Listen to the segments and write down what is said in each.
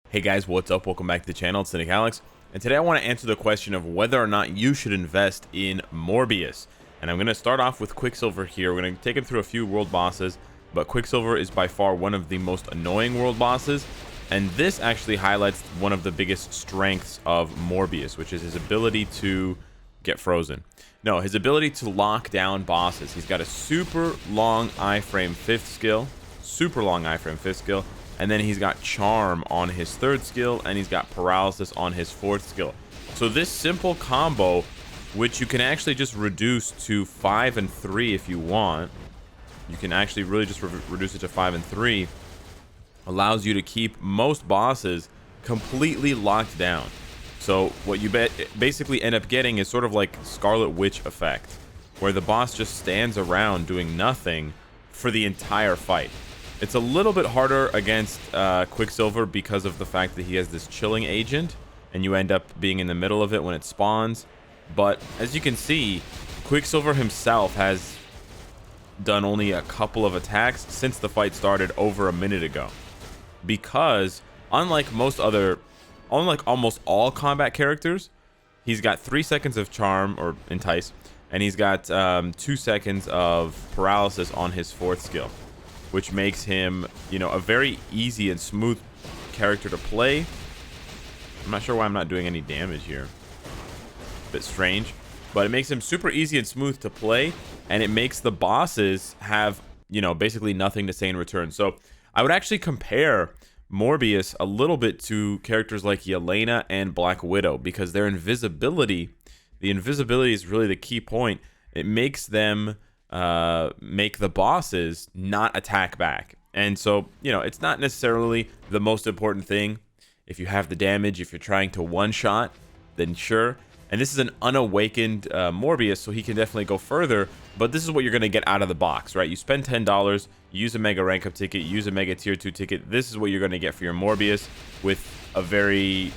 Hey guys, what's up? Welcome back to the channel. It's Cynicalex, and today I want to answer the question of whether or not you should invest in Morbius. And I'm going to start off with Quicksilver here. We're going to take him through a few world bosses, but Quicksilver is by far one of the most annoying world bosses, and this actually highlights one of the biggest strengths of Morbius, which is his ability to get frozen. No, his ability to lock down bosses. He's got a super long iframe 5th skill, and then he's got charm on his 3rd skill, and he's got paralysis on his 4th skill. So this simple combo, which you can actually just reduce to 5 and 3 if you want, you can actually really just reduce it to 5 and 3, allows you to keep most bosses completely locked down. So what you basically end up getting is sort of like Scarlet Witch effect, where the boss just stands around doing nothing for the entire fight. It's a little bit harder against Quicksilver because of the fact that he has this chilling agent, and you end up being in the middle of it when it spawns. But as you can see, Quicksilver himself has done only a couple of attacks since the fight started over a minute ago. Because unlike almost all combat characters, he's got 3 seconds of charm or entice, and he's got 2 seconds of paralysis on his 4th skill, which makes him, you know, a very easy and smooth character to play. I'm not sure why I'm not doing any damage here. A bit strange, but it makes him super easy and smooth to play, and it makes the bosses have, you know, basically nothing to say in return. So I would actually compare Morbius a little bit to characters like Yelena and Black Widow, because their invisibility, the invisibility is really the key point. It makes them make the bosses not attack back. And so, you know, it's not necessarily the most important thing. If you have the damage, if you're trying to one-shot, then sure. And this is an unawakened Morbius, so he can definitely go further. But this is what you're going to get out of the box, right? You spend $10, you use a mega rank up ticket, you use a mega tier 2 ticket. This is what you're going to get for your Morbius with a very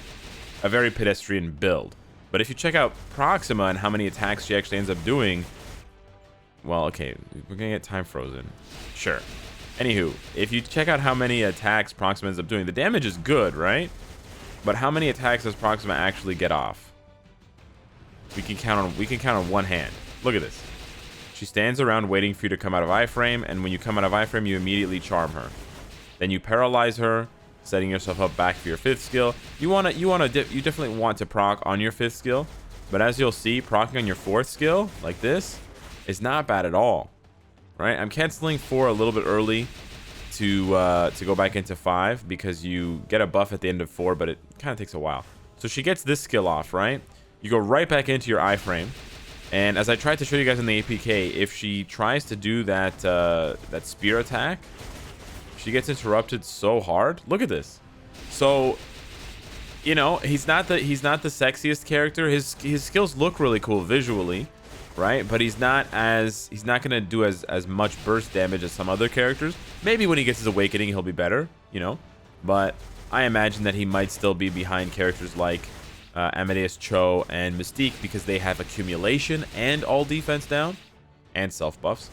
pedestrian build. But if you check out Proxima and how many attacks she actually ends up doing, well, okay, we're gonna get time frozen, sure. Anywho, if you check out how many attacks Proxima ends up doing, the damage is good, right? But how many attacks does Proxima actually get off? We can count on one hand. Look at this. She stands around waiting for you to come out of iframe, and when you come out of iframe, you immediately charm her. Then you paralyze her, setting yourself up back for your 5th skill. You definitely want to proc on your 5th skill, but as you'll see, proccing on your 4th skill like this is not bad at all, right? I'm canceling 4 a little bit early to go back into 5 because you get a buff at the end of 4, but it kind of takes a while. So she gets this skill off, right? You go right back into your iframe, and as I tried to show you guys in the APK, if she tries to do that that spear attack, she gets interrupted so hard. Look at this. So, you know, he's not the sexiest character. His skills look really cool visually, right? But he's not gonna do as much burst damage as some other characters. Maybe when he gets his awakening, he'll be better, you know. But I imagine that he might still be behind characters like Amadeus Cho and Mystique, because they have accumulation and all defense down and self buffs.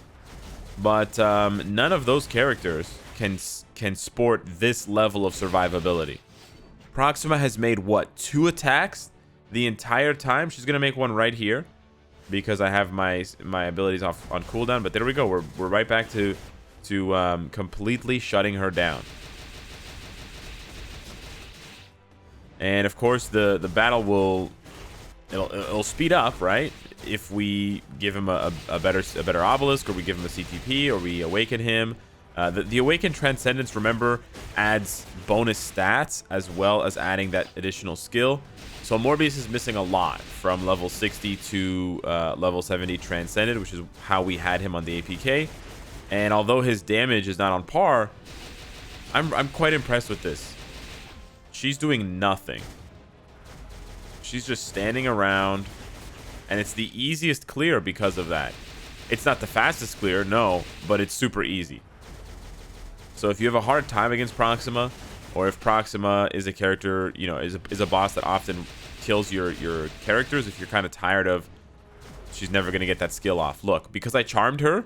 But none of those characters can sport this level of survivability. Proxima has made what, 2 attacks the entire time? She's gonna make one right here, because I have my abilities off on cooldown. But there we go. We're right back to completely shutting her down. And of course, the battle it'll speed up, right? If we give him a better obelisk, or we give him a CTP, or we awaken him. The awakened transcendence, remember, adds bonus stats as well as adding that additional skill. So Morbius is missing a lot from level 60 to level 70 transcended, which is how we had him on the APK. And although his damage is not on par, I'm quite impressed with this. She's doing nothing. She's just standing around, and it's the easiest clear because of that. It's not the fastest clear, no, but it's super easy. So if you have a hard time against Proxima, or if Proxima is a character, you know, is a boss that often kills your characters, if you're kind of tired of she's never going to get that skill off. Look, because I charmed her,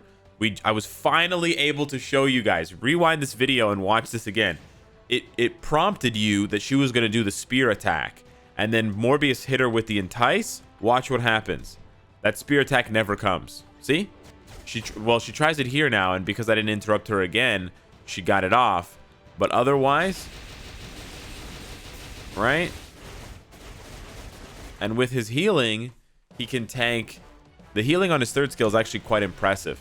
I was finally able to show you guys. Rewind this video and watch this again. it prompted you that she was going to do the spear attack, and then Morbius hit her with the entice. Watch what happens. That spear attack never comes. See? She tries it here now, and because I didn't interrupt her again, she got it off. But otherwise, right? And with his healing, he can tank. The healing on his third skill is actually quite impressive.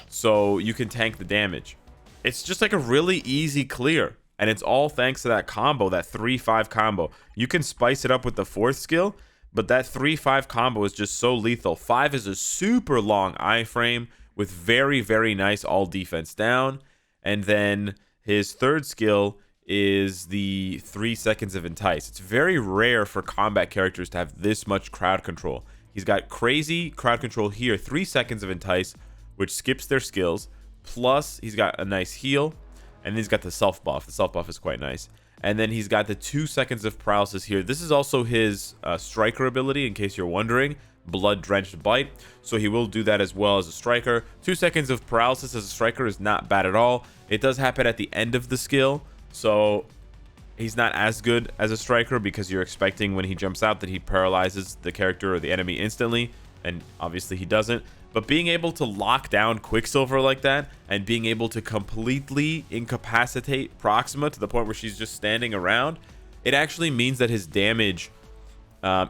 So you can tank the damage. It's just like a really easy clear. And it's all thanks to that combo, that 3-5 combo. You can spice it up with the fourth skill, but that 3-5 combo is just so lethal. 5 is a super long iframe with very, very nice all defense down. And then his third skill is the 3 seconds of entice. It's very rare for combat characters to have this much crowd control. He's got crazy crowd control here, 3 seconds of entice, which skips their skills. Plus, he's got a nice heal. And then he's got the self buff. The self buff is quite nice. And then he's got the 2 seconds of paralysis here. This is also his striker ability, in case you're wondering. Blood Drenched Bite. So he will do that as well as a striker. 2 seconds of paralysis as a striker is not bad at all. It does happen at the end of the skill. So he's not as good as a striker because you're expecting when he jumps out that he paralyzes the character or the enemy instantly. And obviously he doesn't. But being able to lock down Quicksilver like that and being able to completely incapacitate Proxima to the point where she's just standing around, it actually means that his damage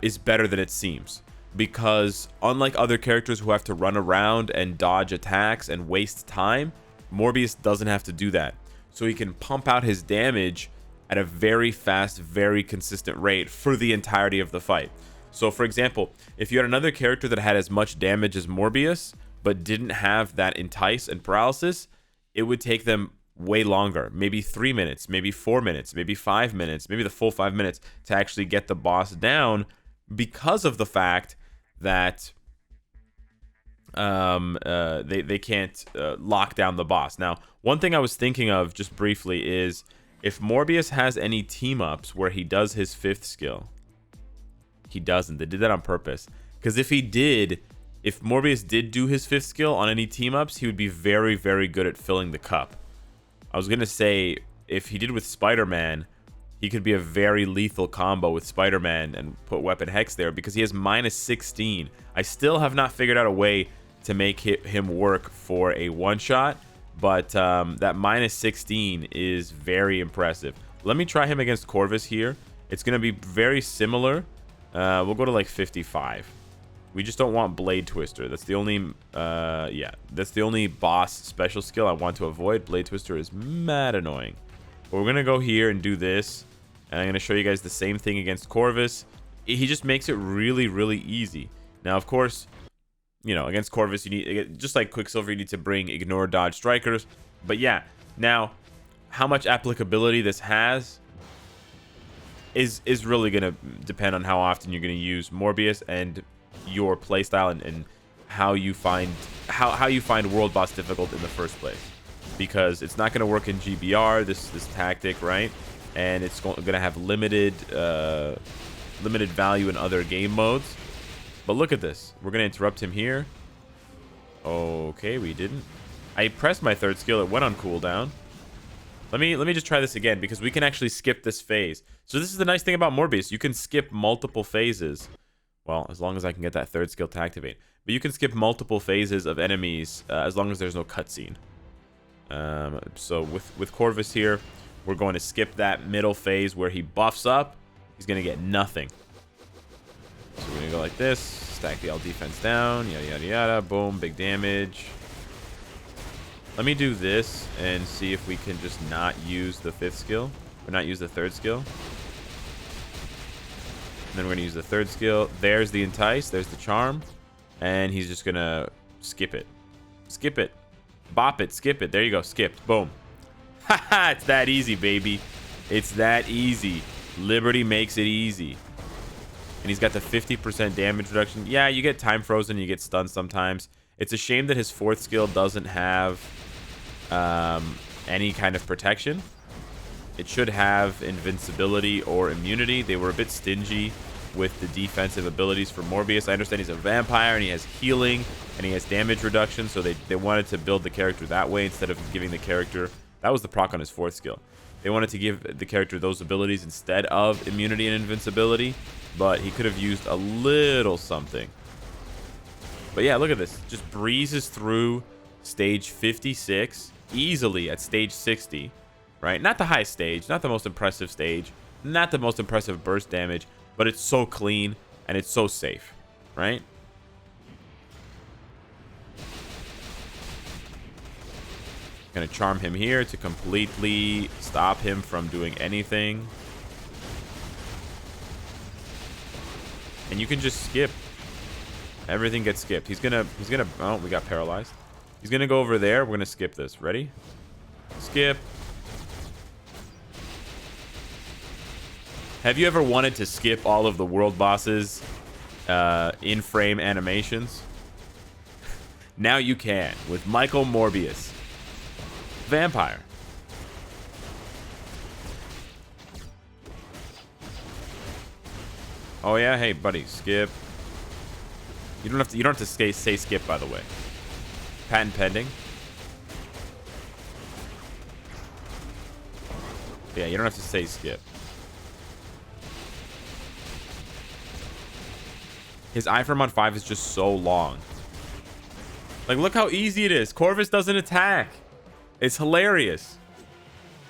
is better than it seems. Because unlike other characters who have to run around and dodge attacks and waste time, Morbius doesn't have to do that. So he can pump out his damage at a very fast, very consistent rate for the entirety of the fight. So, for example, if you had another character that had as much damage as Morbius, but didn't have that entice and paralysis, it would take them way longer. Maybe 3 minutes, maybe 4 minutes, maybe 5 minutes, maybe the full 5 minutes to actually get the boss down because of the fact that they can't lock down the boss. Now, one thing I was thinking of just briefly is if Morbius has any team-ups where he does his 5th skill. He doesn't. They did that on purpose. Because if Morbius did do his 5th skill on any team-ups, he would be very, very good at filling the cup. I was going to say, if he did with Spider-Man, he could be a very lethal combo with Spider-Man and put Weapon Hex there because he has -16. I still have not figured out a way to make him work for a one-shot, but that -16 is very impressive. Let me try him against Corvus here. It's going to be very similar. We'll go to like 55. We just don't want Blade Twister. That's the only, that's the only boss special skill I want to avoid. Blade Twister is mad annoying. But we're going to go here and do this. And I'm going to show you guys the same thing against Corvus. He just makes it really, really easy. Now, of course, you know, against Corvus, you need, just like Quicksilver, you need to bring Ignore Dodge Strikers. But yeah, now, how much applicability this has is really going to depend on how often you're going to use Morbius and your playstyle and how you find world boss difficult in the first place. Because it's not going to work in GBR, this tactic, right? And it's going to have limited value in other game modes. But look at this. We're going to interrupt him here. Okay, we didn't. I pressed my 3rd skill. It went on cooldown. Let me just try this again because we can actually skip this phase. So this is the nice thing about Morbius. You can skip multiple phases. Well, as long as I can get that 3rd skill to activate. But you can skip multiple phases of enemies as long as there's no cutscene. So with Corvus here, we're going to skip that middle phase where he buffs up. He's going to get nothing. So we're going to go like this. Stack the all defense down. Yada, yada, yada. Boom. Big damage. Let me do this and see if we can just not use the 5th skill. Or not use the 3rd skill. And then we're going to use the 3rd skill. There's the entice. There's the charm. And he's just going to skip it. Skip it. Bop it. Skip it. There you go. Skipped. Boom. Haha. It's that easy, baby. It's that easy. Liberty makes it easy. And he's got the 50% damage reduction. Yeah, you get time frozen. You get stunned sometimes. It's a shame that his 4th skill doesn't have any kind of protection. It should have invincibility or immunity. They were a bit stingy with the defensive abilities for Morbius. I understand he's a vampire and he has healing and he has damage reduction, so they wanted to build the character that way instead of giving the character That was the proc on his 4th skill. They wanted to give the character those abilities instead of immunity and invincibility, but he could have used a little something. But yeah, look at this. Just breezes through stage 56 easily at stage 60, right? Not the highest stage, not the most impressive stage, not the most impressive burst damage, but it's so clean and it's so safe, right? Gonna charm him here to completely stop him from doing anything. And you can just skip. Everything gets skipped. He's gonna, oh, we got paralyzed. He's gonna go over there. We're gonna skip this. Ready? Skip. Have you ever wanted to skip all of the world bosses in-frame animations? Now you can with Michael Morbius. Vampire. Oh yeah, hey buddy, skip. You don't have to say skip, by the way. Patent pending. Yeah, you don't have to say skip. His iframe on 5 is just so long. Like, look how easy it is. Corvus doesn't attack. It's hilarious.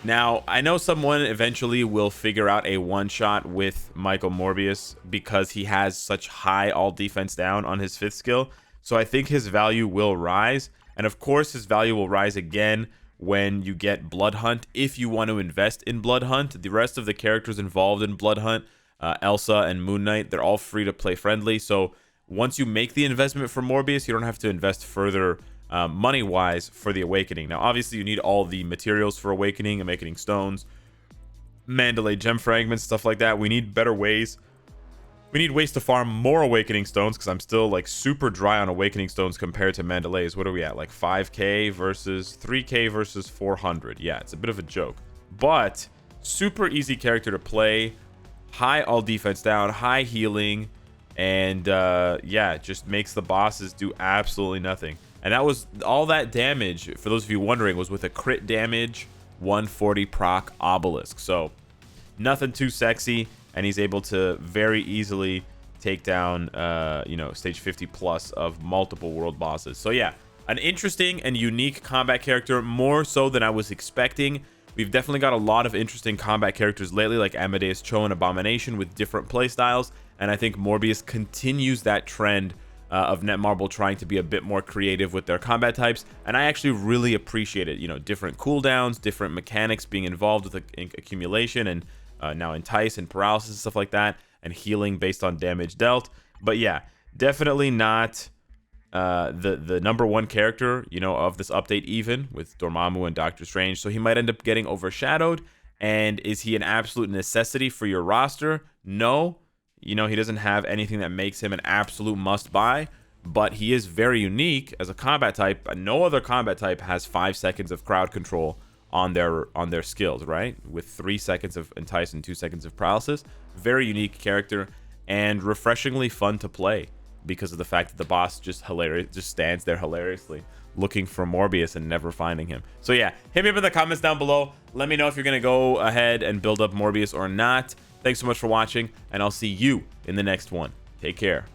Now, I know someone eventually will figure out a one-shot with Michael Morbius because he has such high all defense down on his 5th skill. So I think his value will rise. And of course, his value will rise again when you get Blood Hunt. If you want to invest in Blood Hunt, the rest of the characters involved in Blood Hunt, Elsa and Moon Knight, they're all free to play friendly. So once you make the investment for Morbius, you don't have to invest further money-wise for the Awakening. Now, obviously, you need all the materials for Awakening, Awakening Stones, Mandalay Gem Fragments, stuff like that. We need better ways. We need ways to farm more Awakening Stones because I'm still, like, super dry on Awakening Stones compared to Mandalays. What are we at? Like, 5K versus 3K versus 400. Yeah, it's a bit of a joke. But super easy character to play. High all defense down, high healing, and, yeah, just makes the bosses do absolutely nothing. And that was all that damage, for those of you wondering, was with a crit damage 140 proc obelisk. So nothing too sexy, and he's able to very easily take down, you know, stage 50 plus of multiple world bosses. So yeah, an interesting and unique combat character, more so than I was expecting. We've definitely got a lot of interesting combat characters lately, like Amadeus Cho and Abomination with different playstyles, and I think Morbius continues that trend of Netmarble trying to be a bit more creative with their combat types, and I actually really appreciate it. You know, different cooldowns, different mechanics being involved with accumulation, and now entice and paralysis and stuff like that, and healing based on damage dealt. But yeah, definitely not the #1 character, you know, of this update, even with Dormammu and Doctor Strange. So he might end up getting overshadowed. And is he an absolute necessity for your roster? No. You know, he doesn't have anything that makes him an absolute must-buy, but he is very unique as a combat type. No other combat type has 5 seconds of crowd control on their skills, right? With 3 seconds of entice and 2 seconds of paralysis. Very unique character and refreshingly fun to play because of the fact that the boss just stands there hilariously looking for Morbius and never finding him. So yeah, hit me up in the comments down below. Let me know if you're gonna go ahead and build up Morbius or not. Thanks so much for watching, and I'll see you in the next one. Take care.